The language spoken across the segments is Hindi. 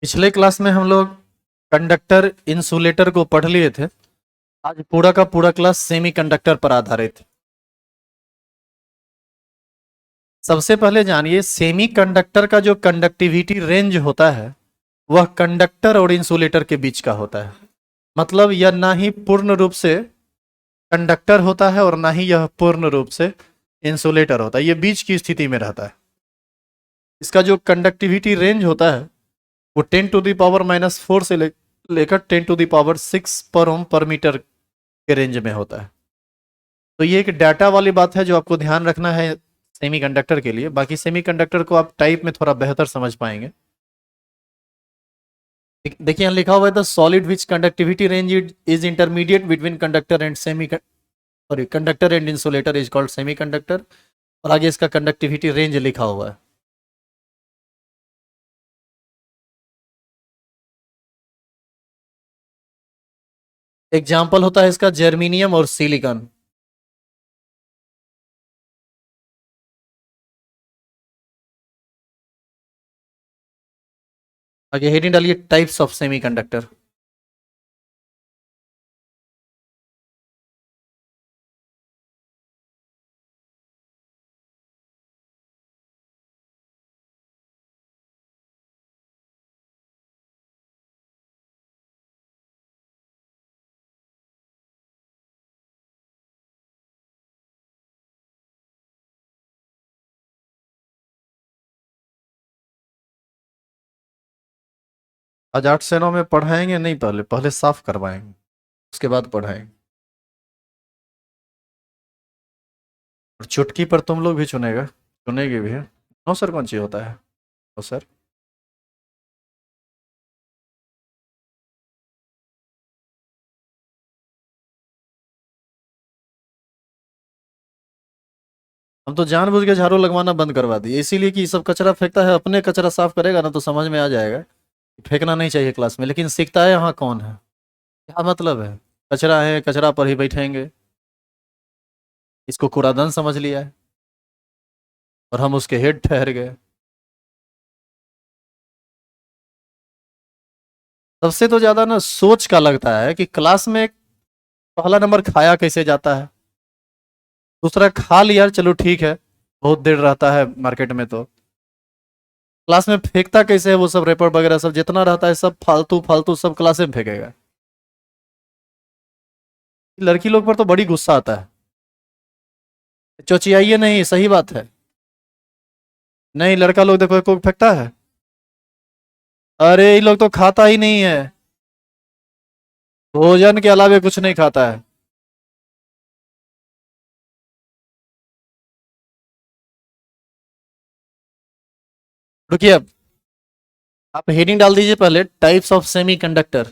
पिछले क्लास में हम लोग कंडक्टर इंसुलेटर को पढ़ लिए थे। आज पूरा का पूरा क्लास सेमी कंडक्टर पर आधारित है। सबसे पहले जानिए सेमी कंडक्टर का जो कंडक्टिविटी रेंज होता है वह कंडक्टर और इंसुलेटर के बीच का होता है। मतलब यह ना ही पूर्ण रूप से कंडक्टर होता है और ना ही यह पूर्ण रूप से इंसुलेटर होता है, यह बीच की स्थिति में रहता है। इसका जो कंडक्टिविटी रेंज होता है वो 10⁻⁻⁴ से लेकर 10⁻⁶ पर ओम पर मीटर के रेंज में होता है। तो ये एक डाटा वाली बात है जो आपको ध्यान रखना है सेमीकंडक्टर के लिए। बाकी सेमीकंडक्टर को आप टाइप में थोड़ा बेहतर समझ पाएंगे। देखिए यहाँ लिखा हुआ है the solid which conductivity range is intermediate between conductor and sorry conductor and insulator is called semiconductor. और आगे इसका कंडक्टिविटी रेंज लिखा हुआ है। एग्जाम्पल होता है इसका जर्मीनियम और सिलिकॉन। आगे हेडिंग डालिए टाइप्स ऑफ सेमीकंडक्टर। आज 8 से 9 में पढ़ाएंगे नहीं, पहले पहले साफ करवाएंगे उसके बाद पढ़ाएंगे। और चुटकी पर तुम लोग भी चुनेगे भी है। नो सर कौन सी होता है? No sir. हम तो जानबूझ के झाड़ू लगवाना बंद करवा दिए, इसीलिए कि सब कचरा फेंकता है, अपने कचरा साफ करेगा ना तो समझ में आ जाएगा। फेंकना नहीं चाहिए क्लास में, लेकिन सीखता है यहाँ कौन है? क्या मतलब है? कचरा है, कचरा पर ही बैठेंगे। इसको कूड़ादन समझ लिया है और हम उसके हेड ठहर गए। सबसे तो ज्यादा ना सोच का लगता है कि क्लास में पहला नंबर खाया कैसे जाता है। दूसरा खा लिया, चलो ठीक है, बहुत देर रहता है मार्केट में। तो क्लास में फेंकता कैसे है वो सब रेपर वगैरह सब जितना रहता है सब फालतू फालतू सब क्लास में फेंकेगा। लड़की लोग पर तो बड़ी गुस्सा आता है। चौचियाइए नहीं, सही बात है। नहीं, लड़का लोग देखो कोक फेंकता है। अरे ये लोग तो खाता ही नहीं है, भोजन के अलावा कुछ नहीं खाता है। रुकिए, अब आप हेडिंग डाल दीजिए पहले टाइप्स ऑफ सेमी कंडक्टर।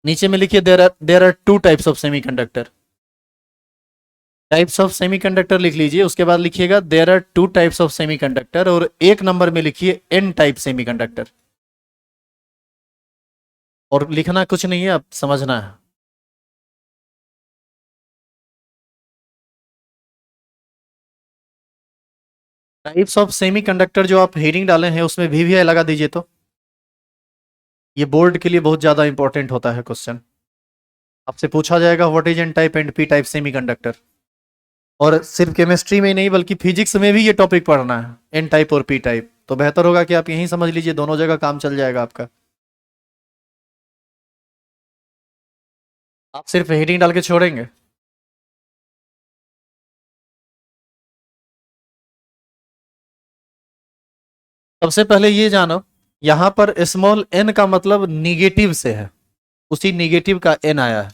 नीचे में लिखिए there are two types of semiconductor. Types of semiconductor लिख लीजिए, उसके बाद लिखिएगा there are two types of semiconductor और एक नंबर में लिखिए एन टाइप सेमीकंडक्टर। और लिखना कुछ नहीं है, अब समझना है। टाइप्स ऑफ सेमीकंडक्टर जो आप हेडिंग डाले हैं उसमें वीवीआई लगा दीजिए। तो ये बोर्ड के लिए बहुत ज्यादा इंपॉर्टेंट होता है क्वेश्चन। आपसे पूछा जाएगा what is an type and P type semiconductor. और सिर्फ केमिस्ट्री में ही नहीं बल्कि फिजिक्स में भी ये टॉपिक पढ़ना है, एन टाइप और पी टाइप। तो बेहतर होगा कि आप यहीं समझ लीजिए, दोनों जगह काम चल जाएगा आपका। आप सिर्फ हेडिंग डाल के छोड़ेंगे। सबसे पहले ये जानो, यहां पर स्मॉल एन का मतलब निगेटिव से है, उसी निगेटिव का एन आया है।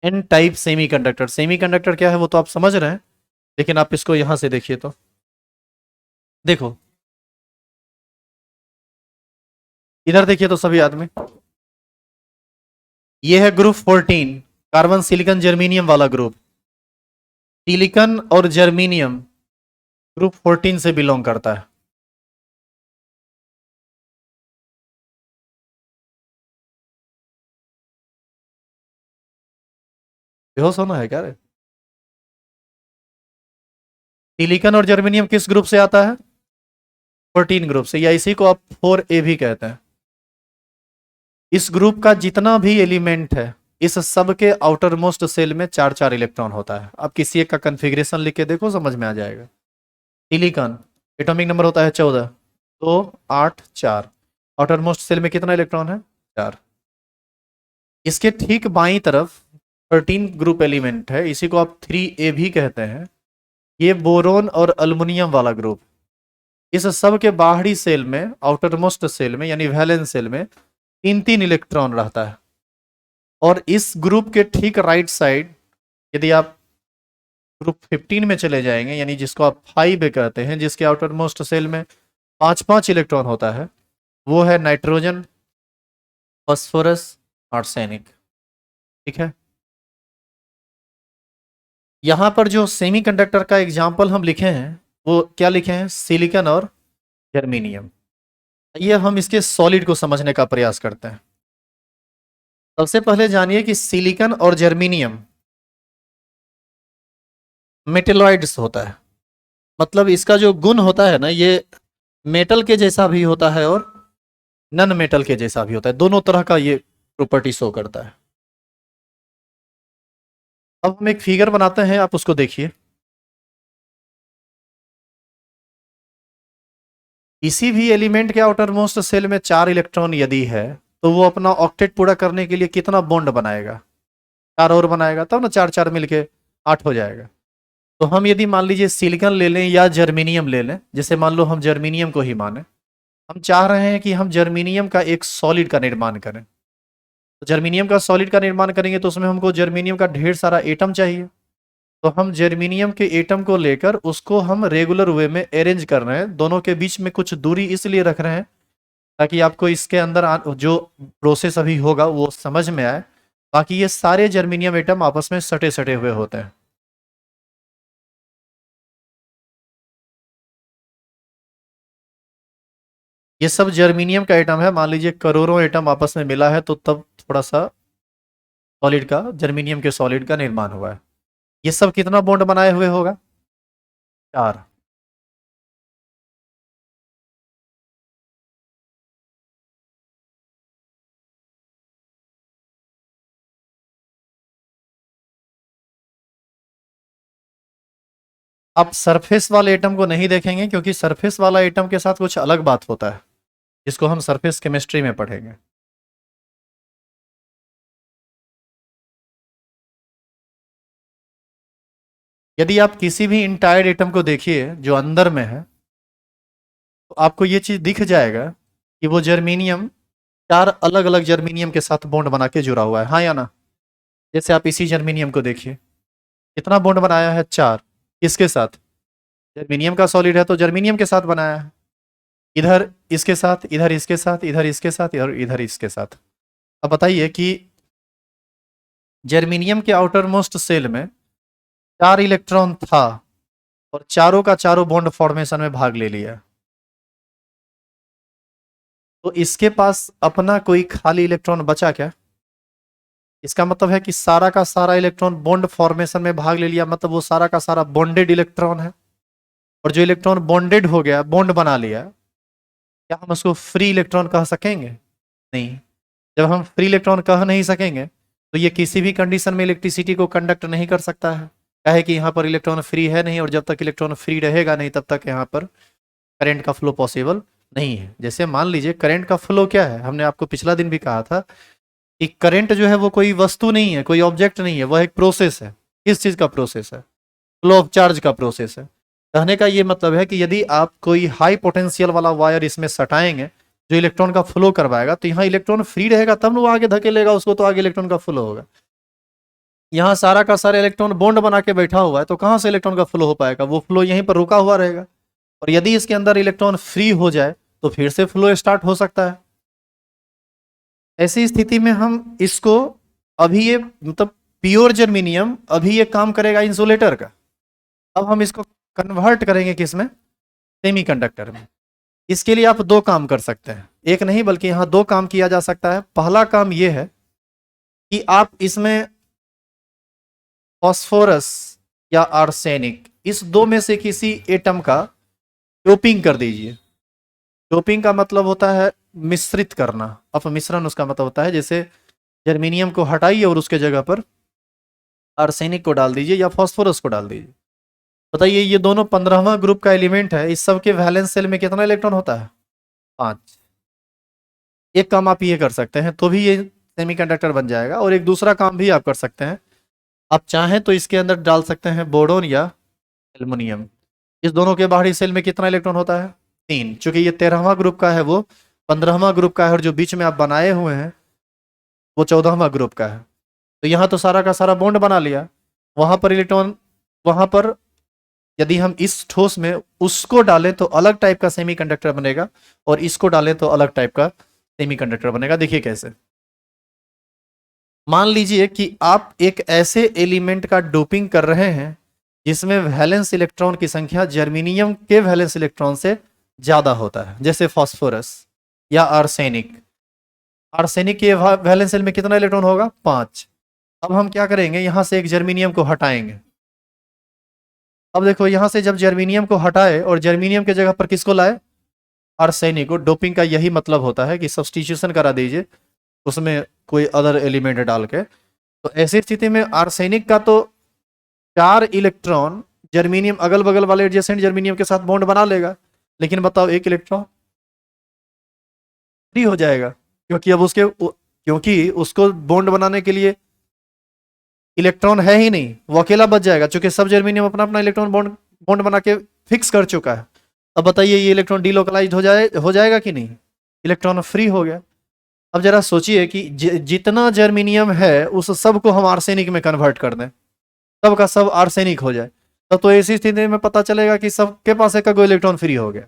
N type semiconductor. सेमीकंडक्टर क्या है वो तो आप समझ रहे हैं, लेकिन आप इसको यहां से देखिए। तो देखो, इधर देखिए तो सभी आदमी, ये है ग्रुप 14, कार्बन सिलिकॉन जर्मीनियम वाला ग्रुप। सिलिकॉन और जर्मीनियम ग्रुप 14 से बिलोंग करता है। बेहोश होना है क्या रे? सिलिकॉन और जर्मीनियम किस ग्रुप से आता है? 14 ग्रुप से, या इसी को आप 4A भी कहते हैं। इस ग्रुप का जितना भी एलिमेंट है, इस सब के आउटर मोस्ट सेल में 4-4 इलेक्ट्रॉन होता है। अब किसी एक का कन्फिग्रेशन लिख के देखो, समझ में आ जाएगा। सिलिकॉन एटॉमिक नंबर होता है 14, तो 8 4, आउटर मोस्ट सेल में कितना इलेक्ट्रॉन है? 4। इसके ठीक बाईं तरफ 13 ग्रुप एलिमेंट है, इसी को आप 3A भी कहते हैं। ये बोरोन और अल्युमिनियम वाला ग्रुप। इस सब के बाहरी सेल में, आउटर मोस्ट सेल में यानी वैलेंस सेल में 3-3 इलेक्ट्रॉन रहता है। और इस ग्रुप के ठीक राइट साइड यदि आप ग्रुप 15 में चले जाएंगे, यानी जिसको आप 5 कहते हैं, जिसके आउटर मोस्ट सेल में 5-5 इलेक्ट्रॉन होता है, वो है नाइट्रोजन, फास्फोरस, आर्सेनिक। ठीक है। यहां पर जो सेमीकंडक्टर का एग्जाम्पल हम लिखे हैं वो क्या लिखे हैं? सिलिकॉन और जर्मेनियम। ये हम इसके सॉलिड को समझने का प्रयास करते हैं। सबसे पहले जानिए कि सिलिकॉन और जर्मेनियम मेटेलॉइड्स होता है। मतलब इसका जो गुण होता है ना, ये मेटल के जैसा भी होता है और नन मेटल के जैसा भी होता है। दोनों तरह का ये प्रॉपर्टी शो करता है। अब हम एक फिगर बनाते हैं, आप उसको देखिए। किसी भी एलिमेंट के आउटर मोस्ट सेल में 4 इलेक्ट्रॉन यदि है, तो वो अपना ऑक्टेट पूरा करने के लिए कितना बॉन्ड बनाएगा? 4 और बनाएगा, तब ना 4-4 मिलके 8 हो जाएगा। तो हम यदि मान लीजिए सिलिकॉन ले लें या जर्मेनियम ले लें, जैसे मान लो हम जर्मेनियम को ही माने, हम चाह रहे हैं कि हम जर्मेनियम का एक सॉलिड का निर्माण करें। तो जर्मेनियम का सॉलिड का निर्माण करेंगे तो उसमें हमको जर्मेनियम का ढेर सारा एटम चाहिए। तो हम जर्मेनियम के एटम को लेकर उसको हम रेगुलर वे में अरेंज कर रहे हैं। दोनों के बीच में कुछ दूरी इसलिए रख रहे हैं ताकि आपको इसके अंदर जो प्रोसेस अभी होगा वो समझ में आए। बाकी ये सारे जर्मेनियम एटम आपस में सटे सटे हुए होते हैं। ये सब जर्मेनियम का एटम है। मान लीजिए करोड़ों एटम आपस में मिला है तो तब थोड़ा सा सॉलिड का, जर्मेनियम के सॉलिड का निर्माण हुआ है। ये सब कितना बॉन्ड बनाए हुए होगा? 4। आप सरफेस वाले एटम को नहीं देखेंगे क्योंकि सरफेस वाला एटम के साथ कुछ अलग बात होता है, जिसको हम सरफेस केमिस्ट्री में पढ़ेंगे। यदि आप किसी भी इंटायर एटम को देखिए जो अंदर में है, तो आपको ये चीज दिख जाएगा कि वो जर्मेनियम 4 अलग अलग जर्मेनियम के साथ बॉन्ड बना के जुड़ा हुआ है, हाँ या ना? जैसे आप इसी जर्मेनियम को देखिए, कितना बॉन्ड बनाया है? 4। किसके साथ? जर्मेनियम का सॉलिड है तो जर्मेनियम के साथ बनाया है। इधर इसके साथ, इधर इसके साथ, इधर इसके साथ और इधर इसके साथ। अब बताइए कि जर्मेनियम के आउटर मोस्ट सेल में 4 इलेक्ट्रॉन था और चारों का चारों बॉन्ड फॉर्मेशन में भाग ले लिया, तो इसके पास अपना कोई खाली इलेक्ट्रॉन बचा क्या? इसका मतलब है कि सारा का सारा इलेक्ट्रॉन बॉन्ड फॉर्मेशन में भाग ले लिया, मतलब वो सारा का सारा बॉन्डेड इलेक्ट्रॉन है। और जो इलेक्ट्रॉन बॉन्डेड हो गया, बॉन्ड बना लिया, क्या हम उसको फ्री इलेक्ट्रॉन कह सकेंगे? नहीं। जब हम फ्री इलेक्ट्रॉन कह नहीं सकेंगे तो ये किसी भी कंडीशन में इलेक्ट्रिसिटी को कंडक्ट नहीं कर सकता है। क्या है कि यहाँ पर इलेक्ट्रॉन फ्री है नहीं, और जब तक इलेक्ट्रॉन फ्री रहेगा नहीं तब तक यहाँ पर करंट का फ्लो पॉसिबल नहीं है। जैसे मान लीजिए करंट का फ्लो क्या है, हमने आपको पिछला दिन भी कहा था कि करंट जो है वो कोई वस्तु नहीं है, कोई ऑब्जेक्ट नहीं है, वह एक प्रोसेस है। किस चीज का प्रोसेस है? फ्लो ऑफ चार्ज का प्रोसेस है। कहने का ये मतलब है कि यदि आप कोई हाई पोटेंशियल वाला वायर इसमें सटाएंगे जो इलेक्ट्रॉन का फ्लो करवाएगा, तो यहाँ इलेक्ट्रॉन फ्री रहेगा तब वो आगे धकेलेगा उसको, तो आगे इलेक्ट्रॉन का फ्लो होगा। यहाँ सारा का सारा इलेक्ट्रॉन बॉन्ड बना के बैठा हुआ है, तो कहाँ से इलेक्ट्रॉन का फ्लो हो पाएगा? वो फ्लो यहीं पर रुका हुआ रहेगा। और यदि इसके अंदर इलेक्ट्रॉन फ्री हो जाए तो फिर से फ्लो स्टार्ट हो सकता है। ऐसी स्थिति में हम इसको, अभी ये मतलब प्योर जर्मेनियम अभी ये काम करेगा इंसुलेटर का, अब हम इसको कन्वर्ट करेंगे किस में? सेमीकंडक्टर में। इसके लिए आप 2 काम कर सकते हैं, एक नहीं बल्कि यहाँ 2 काम किया जा सकता है। पहला काम यह है कि आप इसमें फास्फोरस या आर्सेनिक, इस 2 में से किसी एटम का डोपिंग कर दीजिए। डोपिंग का मतलब होता है मिश्रित करना। अपमिश्रण उसका मतलब होता है जैसे जर्मेनियम को हटाइए और उसके जगह पर आर्सेनिक को डाल दीजिए या फास्फोरस को डाल दीजिए। बताइए ये दोनों 15वां ग्रुप का एलिमेंट है, इस सब के वैलेंस शेल में कितना इलेक्ट्रॉन होता है? 5। एक काम आप ये कर सकते हैं तो भी ये सेमीकंडक्टर बन जाएगा, और एक दूसरा काम भी आप कर सकते हैं। आप चाहें तो इसके अंदर डाल सकते हैं बोरोन या एल्युमिनियम। इस दोनों के बाहरी सेल में कितना इलेक्ट्रॉन होता है? 3। चूंकि ये 13वां ग्रुप का है, वो 15वां ग्रुप का है, और जो बीच में आप बनाए हुए हैं वो 14वां ग्रुप का है। तो यहाँ तो सारा का सारा बॉन्ड बना लिया। वहां पर इलेक्ट्रॉन, वहां पर यदि हम इस ठोस में उसको डालें तो अलग टाइप का सेमीकंडक्टर बनेगा, और इसको डालें तो अलग टाइप का सेमीकंडक्टर बनेगा। देखिए कैसे। मान लीजिए कि आप एक ऐसे एलिमेंट का डोपिंग कर रहे हैं जिसमें वैलेंस इलेक्ट्रॉन की संख्या जर्मेनियम के वैलेंस इलेक्ट्रॉन से ज्यादा होता है, जैसे फास्फोरस या आर्सेनिक। आर्सेनिक के वैलेंस शेल में कितना इलेक्ट्रॉन होगा? 5। अब हम क्या करेंगे, यहां से एक जर्मेनियम को हटाएंगे। अब देखो यहां से जब जर्मेनियम को हटाए और जर्मेनियम के जगह पर किसको लाए? आर्सेनिक को। डोपिंग का यही मतलब होता है कि सब्स्टिट्यूशन करा दीजिए उसमें कोई अदर एलिमेंट डाल के। तो ऐसी स्थिति में आर्सेनिक का तो 4 इलेक्ट्रॉन जर्मेनियम अगल बगल वाले एडजेसेंट जर्मेनियम के साथ बॉन्ड बना लेगा, लेकिन बताओ एक इलेक्ट्रॉन फ्री हो जाएगा, क्योंकि अब क्योंकि उसको बॉन्ड बनाने के लिए इलेक्ट्रॉन है ही नहीं, वो अकेला बच जाएगा, क्योंकि सब जर्मेनियम अपना अपना इलेक्ट्रॉन बॉन्ड बॉन्ड बना के फिक्स कर चुका है। अब बताइए ये इलेक्ट्रॉन डीलोकलाइज हो जाएगा कि नहीं? इलेक्ट्रॉन फ्री हो गया। अब जरा सोचिए कि जितना जर्मेनियम है उस सब को हम आर्सेनिक में कन्वर्ट कर दें, सब का सब आर्सेनिक हो जाए, तब तो ऐसी स्थिति में पता चलेगा कि सबके पास एक इलेक्ट्रॉन फ्री हो गया।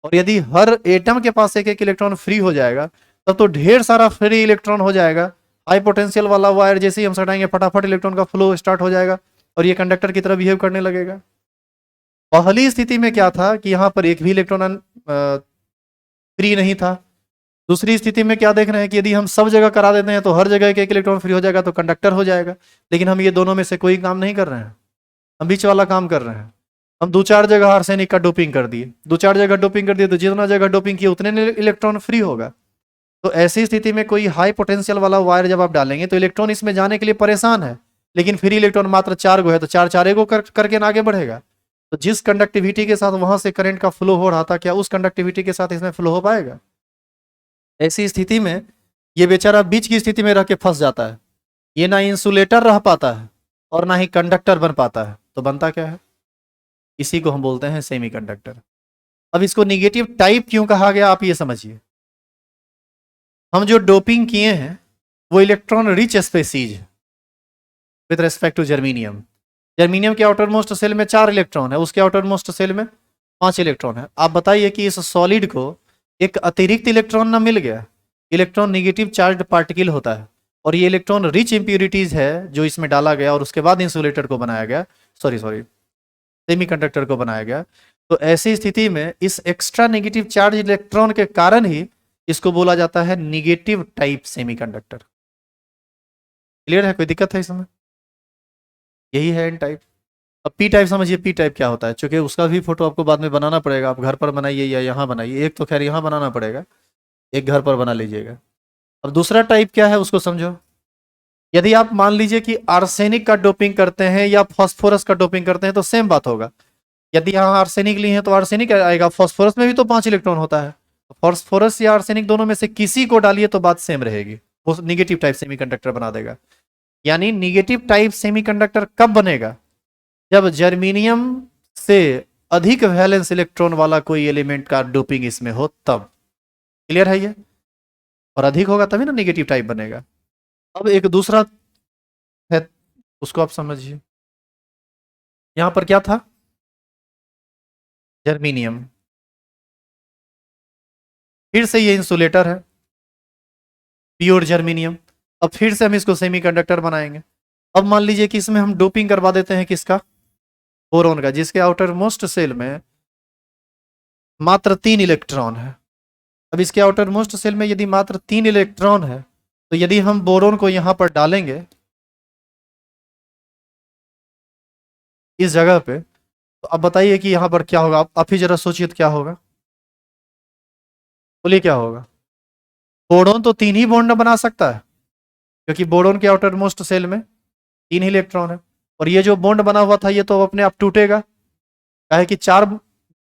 और यदि हर एटम के पास एक एक इलेक्ट्रॉन फ्री हो जाएगा तब तो ढेर सारा फ्री इलेक्ट्रॉन हो जाएगा। हाई पोटेंशियल वाला वायर जैसे ही हम सटाएंगे फटाफट इलेक्ट्रॉन का फ्लो स्टार्ट हो जाएगा और ये कंडक्टर की तरह बिहेव करने लगेगा। पहली स्थिति में क्या था कि यहां पर एक भी इलेक्ट्रॉन फ्री नहीं था। दूसरी स्थिति में क्या देख रहे हैं कि यदि हम सब जगह करा देते हैं तो हर जगह एक एक इलेक्ट्रॉन फ्री हो जाएगा, तो कंडक्टर हो जाएगा। लेकिन हम ये दोनों में से कोई काम नहीं कर रहे हैं, हम बीच वाला काम कर रहे हैं। हम 2-4 जगह आर्सेनिक का डोपिंग कर दिए, 2-4 जगह डोपिंग कर दिए, तो जितना जगह डोपिंग किए उतने इलेक्ट्रॉन फ्री होगा। तो ऐसी स्थिति में कोई हाई पोटेंशियल वाला वायर जब आप डालेंगे तो इलेक्ट्रॉन इसमें जाने के लिए परेशान है, लेकिन फ्री इलेक्ट्रॉन मात्र 4 गो है, तो 4 को करके आगे बढ़ेगा। तो जिस कंडक्टिविटी के साथ वहां से करंट का फ्लो हो रहा था, क्या उस कंडक्टिविटी के साथ इसमें फ्लो हो पाएगा? ऐसी स्थिति में ये बेचारा बीच की स्थिति में रह के फंस जाता है। ये ना इंसुलेटर रह पाता है और ना ही कंडक्टर बन पाता है। तो बनता क्या है? इसी को हम बोलते हैं सेमीकंडक्टर। अब इसको निगेटिव टाइप क्यों कहा गया, आप ये समझिए। हम जो डोपिंग किए हैं वो electron rich species with respect to germanium. Germanium के आउटर मोस्ट सेल में 4 इलेक्ट्रॉन है, उसके आउटर मोस्ट सेल में 5 इलेक्ट्रॉन है। आप बताइए कि इस सॉलिड को एक अतिरिक्त इलेक्ट्रॉन ना मिल गया? इलेक्ट्रॉन निगेटिव चार्ज पार्टिकल होता है, और ये इलेक्ट्रॉन रिच इंप्यूरिटीज है जो इसमें डाला गया और उसके बाद इंसुलेटर को बनाया गया, सॉरी सेमीकंडक्टर को बनाया गया। तो ऐसी स्थिति में इस एक्स्ट्रा नेगेटिव चार्ज इलेक्ट्रॉन के कारण ही इसको बोला जाता है निगेटिव टाइप सेमीकंडक्टर। क्लियर है? कोई दिक्कत है इसमें? यही है एन टाइप। अब पी टाइप समझिए, पी टाइप क्या होता है, क्योंकि उसका भी फोटो आपको बाद में बनाना पड़ेगा। आप घर पर बनाइए या यहाँ बनाइए, एक तो खैर यहाँ बनाना पड़ेगा, एक घर पर बना लीजिएगा। अब दूसरा टाइप क्या है उसको समझो। यदि आप मान लीजिए कि आर्सेनिक का डोपिंग करते हैं या फास्फोरस का डोपिंग करते हैं तो सेम बात होगा। यदि यहाँ आर्सेनिक लिए हैं तो आर्सेनिक आएगा, फास्फोरस में भी तो 5 इलेक्ट्रॉन होता है। फास्फोरस या आर्सेनिक दोनों में से किसी को डालिए तो बात सेम रहेगी, वो निगेटिव टाइप सेमीकंडक्टर बना देगा। यानी निगेटिव टाइप सेमीकंडक्टर कब बनेगा? जब जर्मेनियम से अधिक वैलेंस इलेक्ट्रॉन वाला कोई एलिमेंट का डोपिंग इसमें हो तब। क्लियर है ये? और अधिक होगा तभी ना निगेटिव टाइप बनेगा। अब एक दूसरा है, उसको आप समझिए। यहां पर क्या था? जर्मेनियम। फिर से ये इंसुलेटर है, प्योर जर्मेनियम। अब फिर से हम इसको सेमीकंडक्टर बनाएंगे। अब मान लीजिए कि इसमें हम डोपिंग करवा देते हैं किसका? बोरोन का, जिसके आउटर मोस्ट सेल में मात्र 3 इलेक्ट्रॉन है। अब इसके आउटर मोस्ट सेल में यदि मात्र 3 इलेक्ट्रॉन है तो यदि हम बोरोन को यहां पर डालेंगे इस जगह पे, तो अब बताइए कि यहां पर क्या होगा? आप ही जरा सोचिए तो क्या होगा, बोलिए क्या होगा? बोरोन तो 3 ही बॉन्ड बना सकता है, क्योंकि बोरोन के आउटर मोस्ट सेल में 3 ही इलेक्ट्रॉन है। और ये जो बॉन्ड बना हुआ था ये तो अपने आप टूटेगा, क्या है कि चार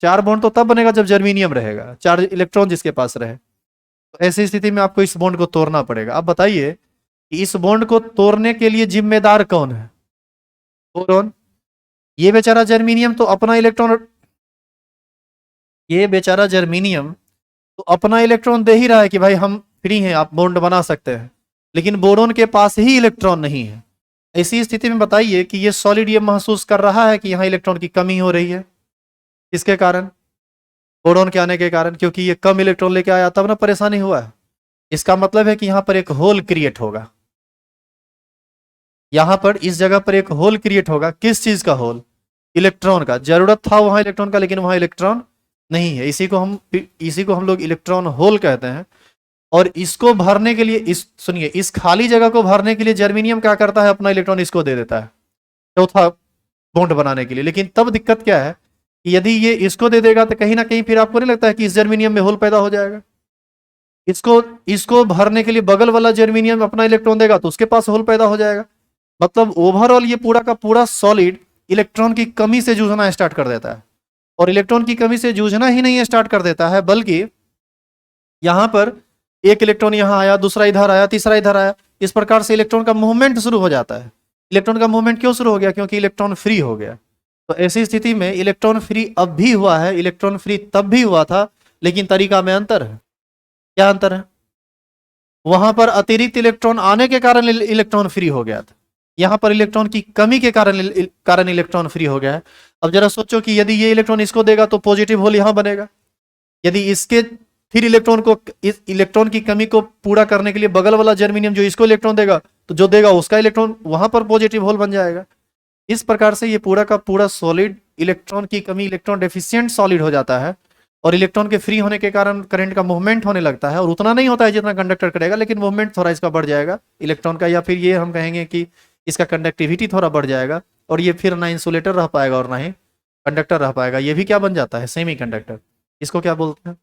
चार बॉन्ड तो तब बनेगा जब जर्मीनियम रहेगा, 4 इलेक्ट्रॉन जिसके पास रहे। तो ऐसी स्थिति में आपको इस बॉन्ड को तोड़ना पड़ेगा। अब बताइए कि इस बॉन्ड को तोड़ने के लिए जिम्मेदार कौन है? बोरोन। ये बेचारा जर्मीनियम तो अपना इलेक्ट्रॉन ये बेचारा जर्मीनियम तो अपना इलेक्ट्रॉन दे ही रहा है कि भाई हम फ्री हैं, आप बॉन्ड बना सकते हैं, लेकिन बोरोन के पास ही इलेक्ट्रॉन नहीं है। ऐसी स्थिति में बताइए कि ये सॉलिड ये महसूस कर रहा है कि यहाँ इलेक्ट्रॉन की कमी हो रही है। किसके कारण? बोरोन के आने के कारण, क्योंकि ये कम इलेक्ट्रॉन लेके आया तब ना परेशानी हुआ है। इसका मतलब है कि यहाँ पर एक होल क्रिएट होगा, यहाँ पर इस जगह पर एक होल क्रिएट होगा। किस चीज का होल? इलेक्ट्रॉन का। जरूरत था वहां इलेक्ट्रॉन का, लेकिन वहां इलेक्ट्रॉन नहीं है। इसी को हम लोग इलेक्ट्रॉन होल कहते हैं। और इसको भरने के लिए सुनिए, इस खाली जगह को भरने के लिए जर्मीनियम क्या करता है? अपना इलेक्ट्रॉन इसको दे देता है चौथा बॉन्ड बनाने के लिए। लेकिन तब दिक्कत क्या है कि यदि ये इसको दे देगा तो कहीं ना कहीं फिर आपको नहीं लगता है कि इस जर्मीनियम में होल पैदा हो जाएगा? इसको इसको भरने के लिए बगल वाला जर्मीनियम अपना इलेक्ट्रॉन देगा तो उसके पास होल पैदा हो जाएगा। मतलब ओवरऑल ये पूरा का पूरा सॉलिड इलेक्ट्रॉन की कमी से जूझना स्टार्ट कर देता है। और इलेक्ट्रॉन की कमी से जूझना ही नहीं स्टार्ट कर देता है, बल्कि यहां पर एक इलेक्ट्रॉन यहां आया, दूसरा इधर आया, तीसरा इधर आया, इस प्रकार से इलेक्ट्रॉन का मूवमेंट शुरू हो जाता है। इलेक्ट्रॉन का मूवमेंट क्यों शुरू हो गया? क्योंकि इलेक्ट्रॉन फ्री हो गया। तो ऐसी स्थिति में इलेक्ट्रॉन फ्री अब भी हुआ है, इलेक्ट्रॉन फ्री तब भी हुआ था, लेकिन तरीका में अंतर है। क्या अंतर है? वहां पर अतिरिक्त इलेक्ट्रॉन आने के कारण इलेक्ट्रॉन फ्री हो गया था, यहां पर इलेक्ट्रॉन की कमी के कारण इलेक्ट्रॉन फ्री हो गया है। अब जरा सोचो कि यदि ये इलेक्ट्रॉन इसको देगा तो पॉजिटिव होल यहां बनेगा। यदि इसके फिर इस इलेक्ट्रॉन की कमी को पूरा करने के लिए बगल वाला जर्मीनियम जो इसको इलेक्ट्रॉन देगा, तो जो देगा उसका इलेक्ट्रॉन वहां पर पॉजिटिव होल बन जाएगा। इस प्रकार से ये पूरा का पूरा सॉलिड इलेक्ट्रॉन की कमी, इलेक्ट्रॉन डेफिशिएंट सॉलिड हो जाता है। और इलेक्ट्रॉन के फ्री होने के कारण करंट का मूवमेंट होने लगता है, और उतना नहीं होता है जितना कंडक्टर करेगा, लेकिन मूवमेंट थोड़ा इसका बढ़ जाएगा इलेक्ट्रॉन का, या फिर ये हम कहेंगे कि इसका कंडक्टिविटी थोड़ा बढ़ जाएगा। और ये फिर ना इंसुलेटर रह पाएगा और ना ही कंडक्टर रह पाएगा। ये भी क्या बन जाता है? Semi conductor. इसको क्या बोलते हैं?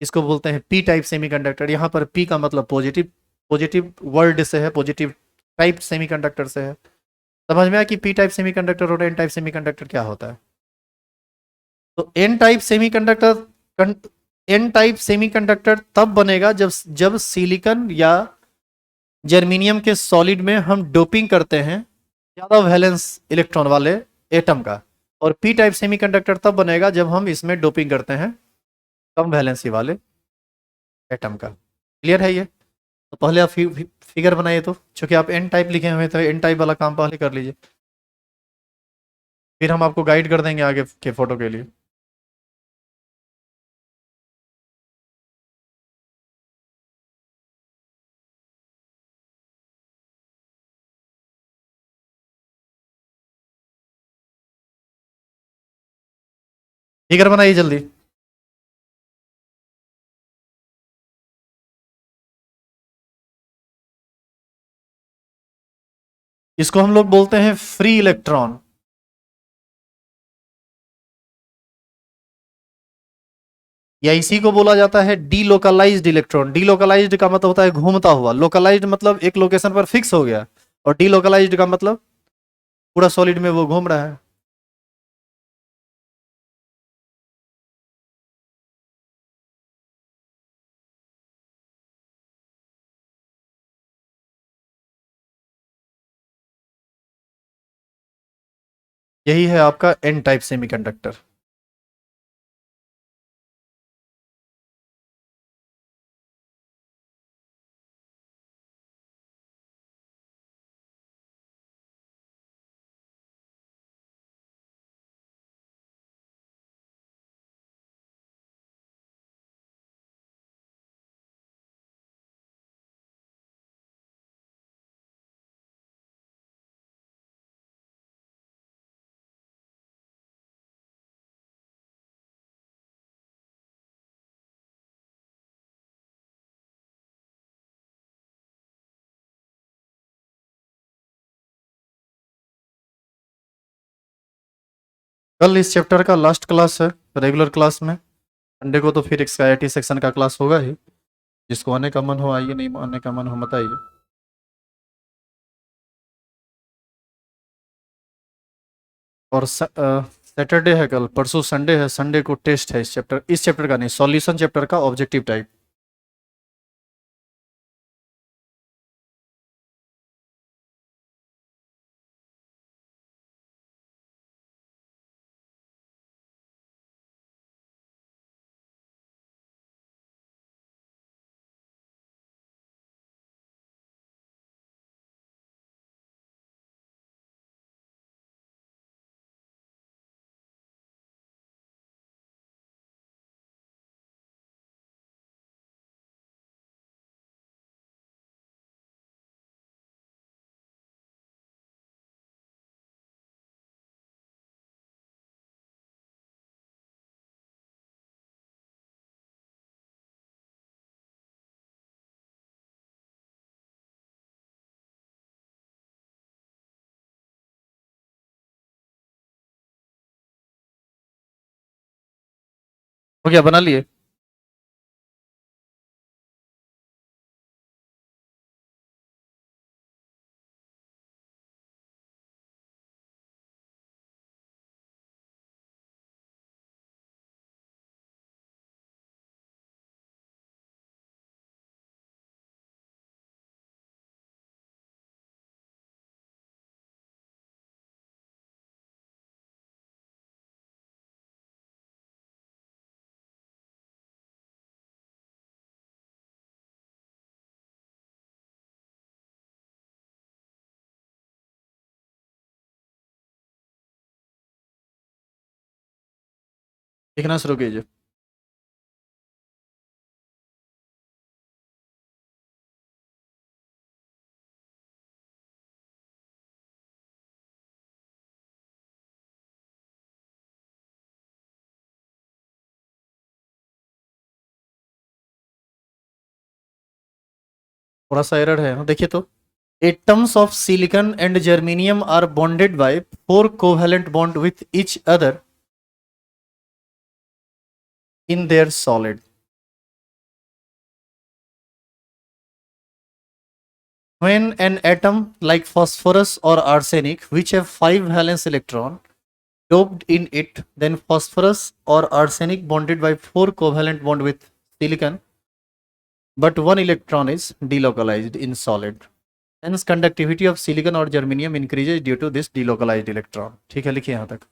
इसको बोलते हैं पी टाइप सेमी कंडक्टर। यहाँ पर पी का मतलब पॉजिटिव, पॉजिटिव वर्ड से है, पॉजिटिव टाइप सेमी कंडक्टर से है। समझ में आया कि पी टाइप सेमी कंडक्टर और एन टाइप सेमी कंडक्टर क्या होता है? तो एन टाइप सेमीकंडक्टर तब बनेगा जब सिलिकॉन या जर्मीनियम के सॉलिड में हम डोपिंग करते हैं ज्यादा वैलेंस इलेक्ट्रॉन वाले एटम का। और पी टाइप सेमीकंडक्टर तब बनेगा जब हम इसमें डोपिंग करते हैं कम वैलेंसी वाले एटम का। क्लियर है ये? तो पहले आप फिगर बनाइए, तो चूंकि आप एन टाइप लिखे हुए तो एन टाइप वाला काम पहले कर लीजिए, फिर हम आपको गाइड कर देंगे आगे के फोटो के लिए। फिगर बनाइए जल्दी। इसको हम लोग बोलते हैं फ्री इलेक्ट्रॉन। या इसी को बोला जाता है डीलोकलाइज्ड इलेक्ट्रॉन। डीलोकलाइज्ड का मतलब होता है घूमता हुआ, लोकलाइज्ड मतलब एक लोकेशन पर फिक्स हो गया, और डीलोकलाइज्ड का मतलब पूरा सॉलिड में वो घूम रहा है। यही है आपका एन टाइप सेमीकंडक्टर। कल इस चैप्टर का लास्ट क्लास है रेगुलर क्लास में। संडे को तो फिर एक्सआईटी सेक्शन का क्लास होगा ही। जिसको आने का मन हो आइए, नहीं आने का मन हो मत आइए। और सैटरडे है कल, परसों संडे है, संडे को टेस्ट है इस चैप्टर का नहीं, सॉल्यूशन चैप्टर का, ऑब्जेक्टिव टाइप। हो गया, बना लिए? लिखना शुरू कीजिए। थोड़ा सा एरर है, हाँ, देखिए तो। Atoms of silicon and germanium are bonded by four covalent bond with each other in their solid. When an atom like phosphorus or arsenic, which have 5 valence electron doped in it, then phosphorus or arsenic bonded by 4 covalent bond with silicon, but 1 electron is delocalized in solid. Hence conductivity of silicon or germanium increases due to this delocalized electron. ठीक है, लिखिए यहाँ तक।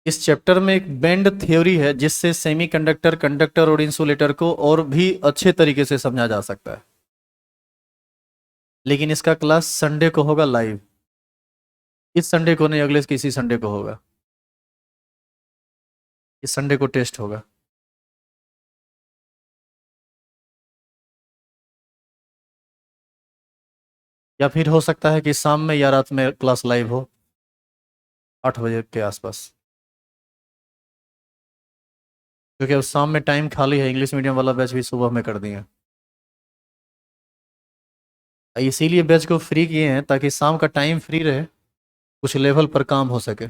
इस चैप्टर में एक बैंड थ्योरी है जिससे सेमीकंडक्टर, कंडक्टर और इंसुलेटर को और भी अच्छे तरीके से समझा जा सकता है। लेकिन इसका क्लास संडे को होगा लाइव। इस संडे को नहीं, अगले किसी संडे को होगा। इस संडे को टेस्ट होगा। या फिर हो सकता है कि शाम में या रात में क्लास लाइव हो 8 बजे के आसपास, क्योंकि अब शाम में टाइम खाली है, इंग्लिश मीडियम वाला बैच भी सुबह में कर दिए। इसीलिए बैच को फ्री किए हैं ताकि शाम का टाइम फ्री रहे, कुछ लेवल पर काम हो सके।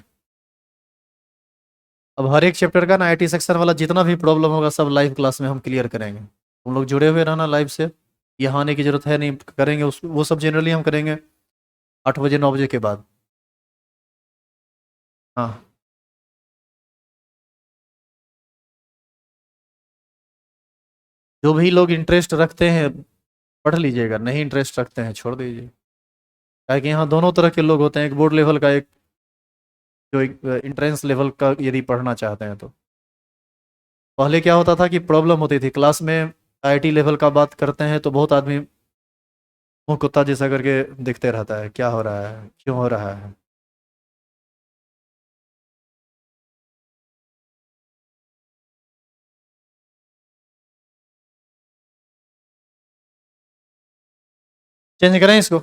अब हर एक चैप्टर का ना आईटी सेक्शन वाला जितना भी प्रॉब्लम होगा सब लाइव क्लास में हम क्लियर करेंगे। तुम लोग जुड़े हुए रहना लाइव से, यहाँ आने की जरूरत है नहीं, करेंगे वो सब जनरली हम करेंगे 8 बजे 9 बजे के बाद। हाँ, जो भी लोग इंटरेस्ट रखते हैं पढ़ लीजिएगा, नहीं इंटरेस्ट रखते हैं छोड़ दीजिए। क्या कि यहाँ दोनों तरह के लोग होते हैं, एक बोर्ड लेवल का, एक जो एक इंट्रेंस लेवल का यदि पढ़ना चाहते हैं तो। पहले क्या होता था कि प्रॉब्लम होती थी क्लास में, आईआईटी लेवल का बात करते हैं तो बहुत आदमी मुंह कुत्ता जैसा करके देखते रहता है, क्या हो रहा है, क्यों हो रहा है। चेंज करें इसको।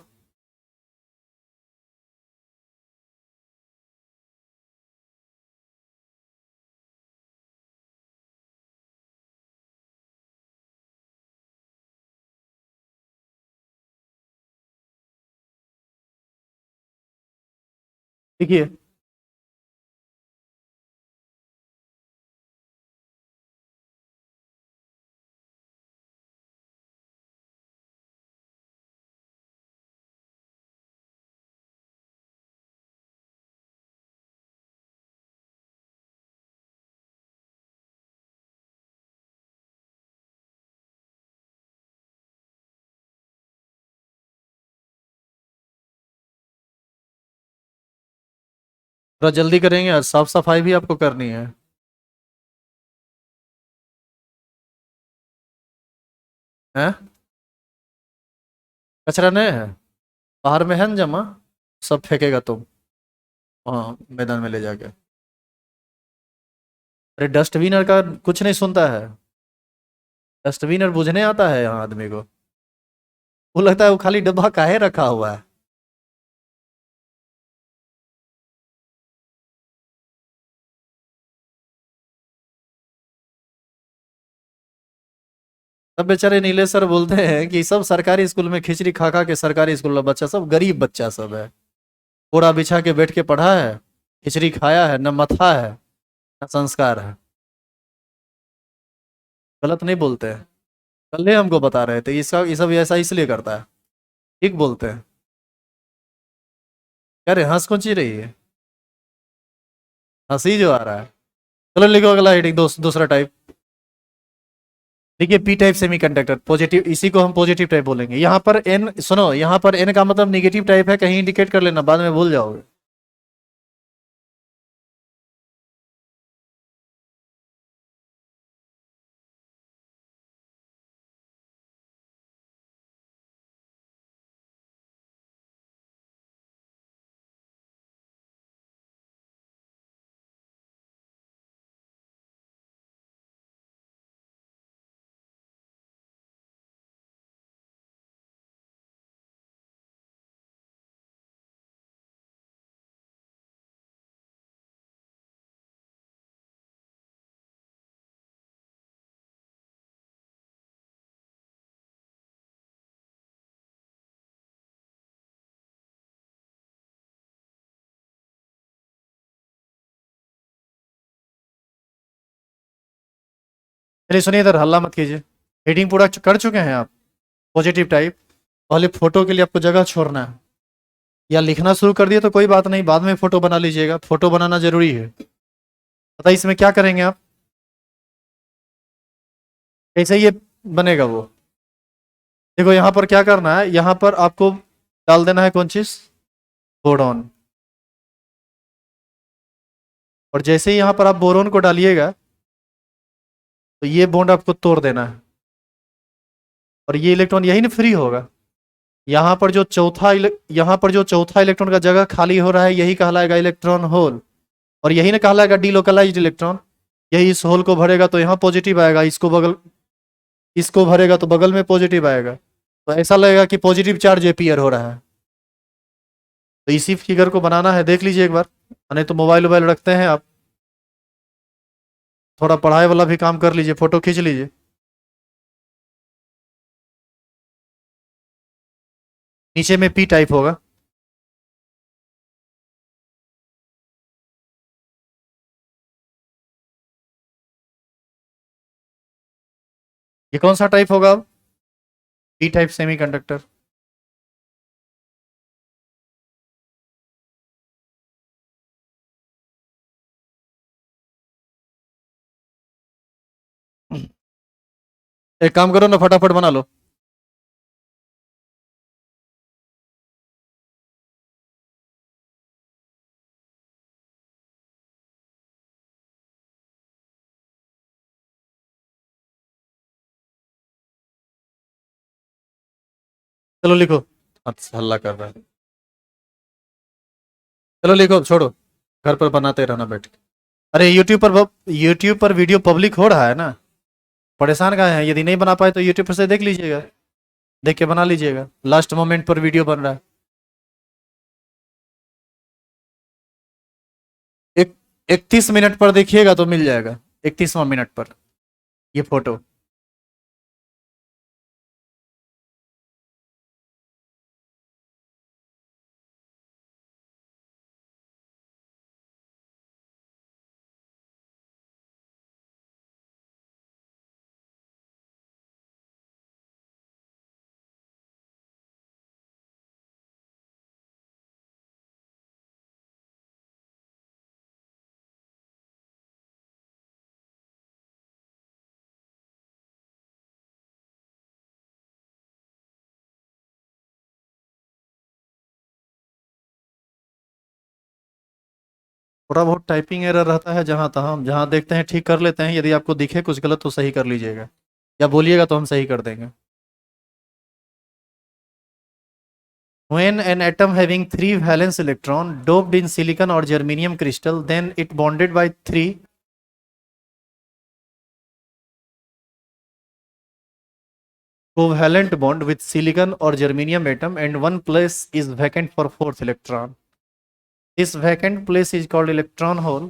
देखिए, थोड़ा जल्दी करेंगे और साफ सफाई भी आपको करनी है। हैं? कचरा नहीं है? बाहर में है ना जमा, सब फेंकेगा तुम, हाँ मैदान में ले जाके। अरे डस्टबिनर का कुछ नहीं सुनता है, डस्टबिनर बुझने आता है यहाँ आदमी को, वो लगता है वो खाली डब्बा काहे रखा हुआ है। सब बेचारे नीले सर बोलते हैं कि सब सरकारी स्कूल में खिचड़ी खा खा के, सरकारी स्कूल का बच्चा सब गरीब बच्चा सब है, पूरा बिछा के बैठ के पढ़ा है, खिचड़ी खाया है, न मथा है न संस्कार है। गलत नहीं बोलते हैं, कल ही हमको बता रहे थे इसका, ये सब ऐसा इसलिए करता है, ठीक बोलते हैं। कह रहे हंस कौन ची रही है, हंसी जो आ रहा है। चलो लिखो अगला हेडिंग, दूसरा टाइप। देखिए, पी टाइप सेमीकंडक्टर पॉजिटिव, इसी को हम पॉजिटिव टाइप बोलेंगे। यहाँ पर एन, सुनो, यहाँ पर एन का मतलब निगेटिव टाइप है, कहीं इंडिकेट कर लेना, बाद में भूल जाओगे। चलिए सुनिए, इधर हल्ला मत कीजिए, हेडिंग पूरा कर चुके हैं आप। पॉजिटिव टाइप, पहले फोटो के लिए आपको जगह छोड़ना है, या लिखना शुरू कर दिए तो कोई बात नहीं, बाद में फोटो बना लीजिएगा, फोटो बनाना जरूरी है। पता है इसमें क्या करेंगे आप, कैसे ये बनेगा वो। देखो यहाँ पर क्या करना है, यहाँ पर आपको डाल देना है कौन चीज, बोरॉन। और जैसे ही यहाँ पर आप बोरोन को डालिएगा तो ये बॉन्ड आपको तोड़ देना है, और ये इलेक्ट्रॉन यही ना फ्री होगा। यहाँ पर जो चौथा इलेक्ट्रॉन का जगह खाली हो रहा है यही कहलाएगा इलेक्ट्रॉन होल, और यही ना कहलाएगा डीलोकलाइज्ड इलेक्ट्रॉन। यही इस होल को भरेगा तो यहाँ पॉजिटिव आएगा, इसको भरेगा तो बगल में पॉजिटिव आएगा, तो ऐसा लगेगा कि पॉजिटिव चार्ज एपियर हो रहा है। तो इसी फिगर को बनाना है, देख लीजिए एक बार, नहीं तो मोबाइल वोबाइल रखते हैं आप, थोड़ा पढ़ाई वाला भी काम कर लीजिए, फोटो खींच लीजिए। नीचे में पी टाइप होगा। ये कौन सा टाइप होगा अब? P type semiconductor. एक काम करो ना, फटाफट बना लो। चलो लिखो। अच्छा हल्ला कर रहा है। चलो लिखो, छोड़ो, घर पर बनाते रहना बैठ के। अरे यूट्यूब पर वीडियो पब्लिक हो रहा है ना, परेशान का है, यदि नहीं बना पाए तो यूट्यूब पर से देख लीजिएगा, देख के बना लीजिएगा, लास्ट मोमेंट पर वीडियो बन रहा है। एक 31 मिनट पर देखिएगा तो मिल जाएगा, 31वां मिनट पर ये फोटो। थोड़ा बहुत टाइपिंग एरर रहता है जहां तहां, जहां देखते हैं ठीक कर लेते हैं, यदि आपको दिखे कुछ गलत तो सही कर लीजिएगा, या बोलिएगा तो हम सही कर देंगे। When an atom having three valence electron doped in silicon or germanium crystal, then it bonded by three covalent bond with silicon or germanium atom, and one place is vacant for fourth electron. This vacant place is called electron hole.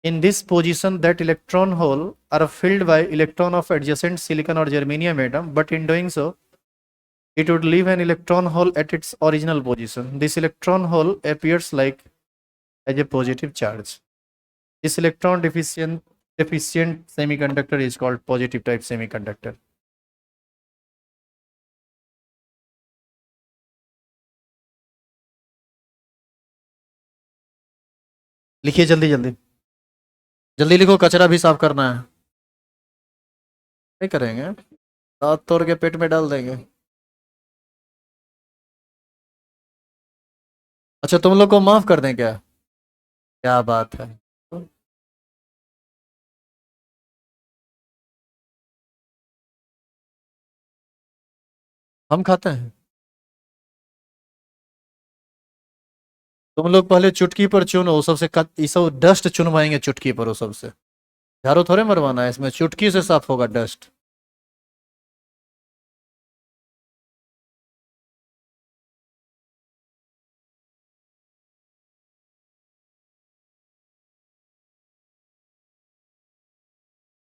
In this position, that electron hole are filled by electron of adjacent silicon or germanium atom, but in doing so, it would leave an electron hole at its original position. This electron hole appears like as a positive charge. This electron deficient semiconductor is called positive type semiconductor. लिखिए जल्दी जल्दी, जल्दी लिखो, कचरा भी साफ करना है। नहीं करेंगे, दांत तोड़ के पेट में डाल देंगे। अच्छा तुम लोग को माफ कर दें क्या? क्या बात है। हम खाते हैं। तुम लोग पहले चुटकी पर चुनो, वो सबसे ये सब डस्ट चुनवाएंगे चुटकी पर, वो सबसे झाड़ू थोड़े मरवाना है, इसमें चुटकी से साफ होगा डस्ट।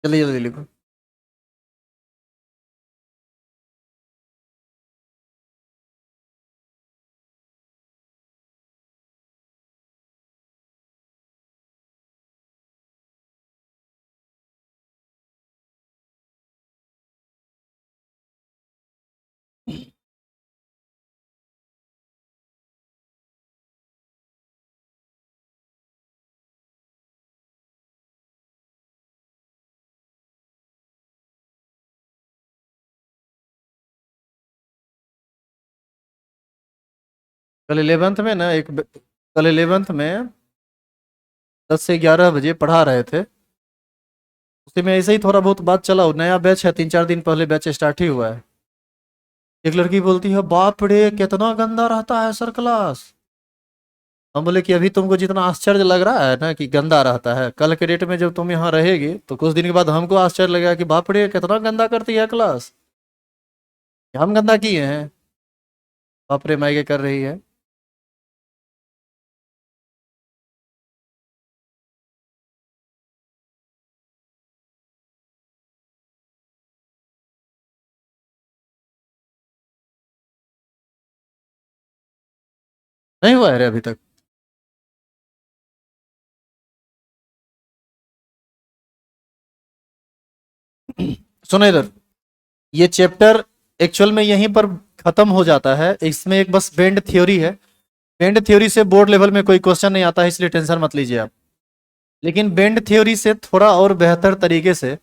जल्दी जल्दी लिखो। कल 11th में ना कल 11th में 10 से 11 बजे पढ़ा रहे थे, उसी में ऐसे ही थोड़ा बहुत बात चला, नया बैच है, 3-4 दिन पहले बैच स्टार्ट ही हुआ है। एक लड़की बोलती है, बाप रे कितना गंदा रहता है सर क्लास। हम बोले कि अभी तुमको जितना आश्चर्य लग रहा है ना कि गंदा रहता है, कल के डेट में जब तुम यहाँ रहेगी तो कुछ दिन के बाद हमको आश्चर्य लगेगा कि बाप रे कितना गंदा करती है क्लास, हम गंदा किए हैं, बाप रे मायके कर रही है। नहीं हुआ है रे अभी तक। सुनो इधर, ये चैप्टर एक्चुअल में यहीं पर खत्म हो जाता है। इसमें एक बस बेंड थ्योरी है। बेंड थ्योरी से बोर्ड लेवल में कोई क्वेश्चन नहीं आता है, इसलिए टेंशन मत लीजिए आप। लेकिन बेंड थ्योरी से थोड़ा और बेहतर तरीके से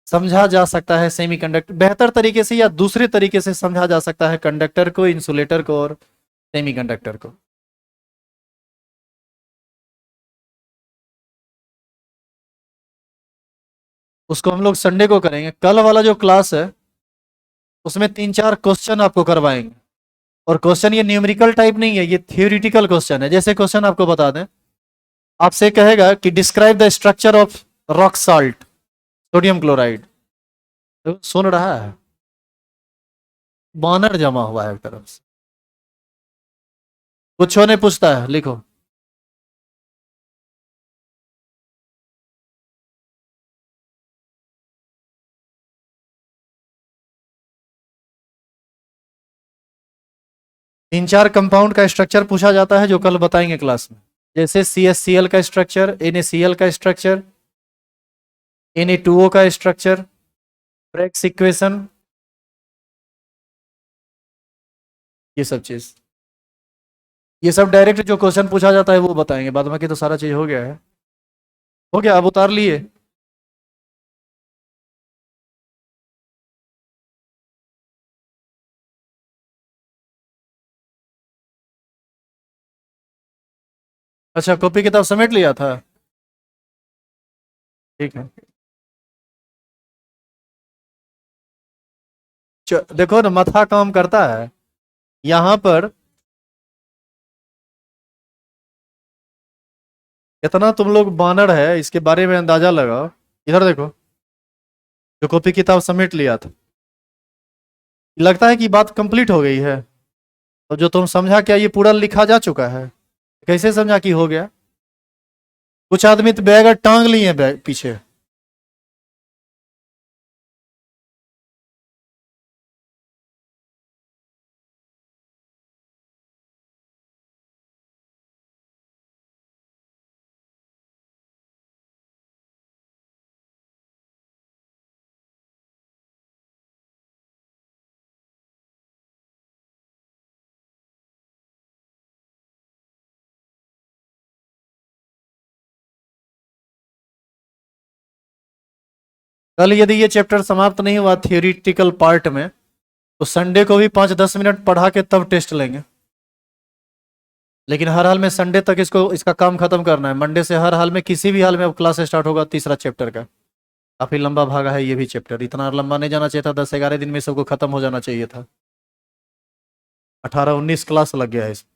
समझा जा सकता है सेमीकंडक्टर, बेहतर तरीके से या दूसरे तरीके से समझा जा सकता है कंडक्टर को, इंसुलेटर को और सेमीकंडक्टर को। उसको हम लोग संडे को करेंगे। कल वाला जो क्लास है उसमें 3-4 क्वेश्चन आपको करवाएंगे। और क्वेश्चन ये न्यूमेरिकल टाइप नहीं है, ये थियोरिटिकल क्वेश्चन है। जैसे क्वेश्चन आपको बता दें, आपसे कहेगा कि describe the structure of rock salt, sodium chloride. तो सुन रहा है, बानर जमा हुआ है एक तरफ से। कुछ नहीं पूछता है, लिखो। तीन चार कंपाउंड का स्ट्रक्चर पूछा जाता है जो कल बताएंगे क्लास में। जैसे CaCl का स्ट्रक्चर, NaCl का स्ट्रक्चर, Na2O का स्ट्रक्चर, ब्रेक्स इक्वेशन, ये सब चीज, ये सब डायरेक्ट जो क्वेश्चन पूछा जाता है वो बताएंगे। बाद बाकी तो सारा चीज हो गया है। हो गया, अब उतार लिए। अच्छा, कॉपी किताब समेट लिया था। ठीक है। देखो ना, मथा काम करता है यहाँ पर। इतना तुम लोग बानर है, इसके बारे में अंदाजा लगाओ। इधर देखो, जो कॉपी किताब समेट लिया था, लगता है कि बात कंप्लीट हो गई है। और जो तुम समझा, क्या ये पूरा लिखा जा चुका है? कैसे समझा कि हो गया? कुछ आदमी तो बैग टांग लिए हैं बैग पीछे। कल यदि ये चैप्टर समाप्त नहीं हुआ थियोरिटिकल पार्ट में, तो संडे को भी 5-10 मिनट पढ़ा के तब टेस्ट लेंगे। लेकिन हर हाल में संडे तक इसको, इसका काम खत्म करना है। मंडे से हर हाल में, किसी भी हाल में अब क्लास स्टार्ट होगा तीसरा चैप्टर का। काफी लंबा भागा है ये भी चैप्टर, इतना लंबा नहीं जाना चाहिए था। 10-11 दिन में सबको खत्म हो जाना चाहिए था। 18-19 क्लास लग गया है इसमें।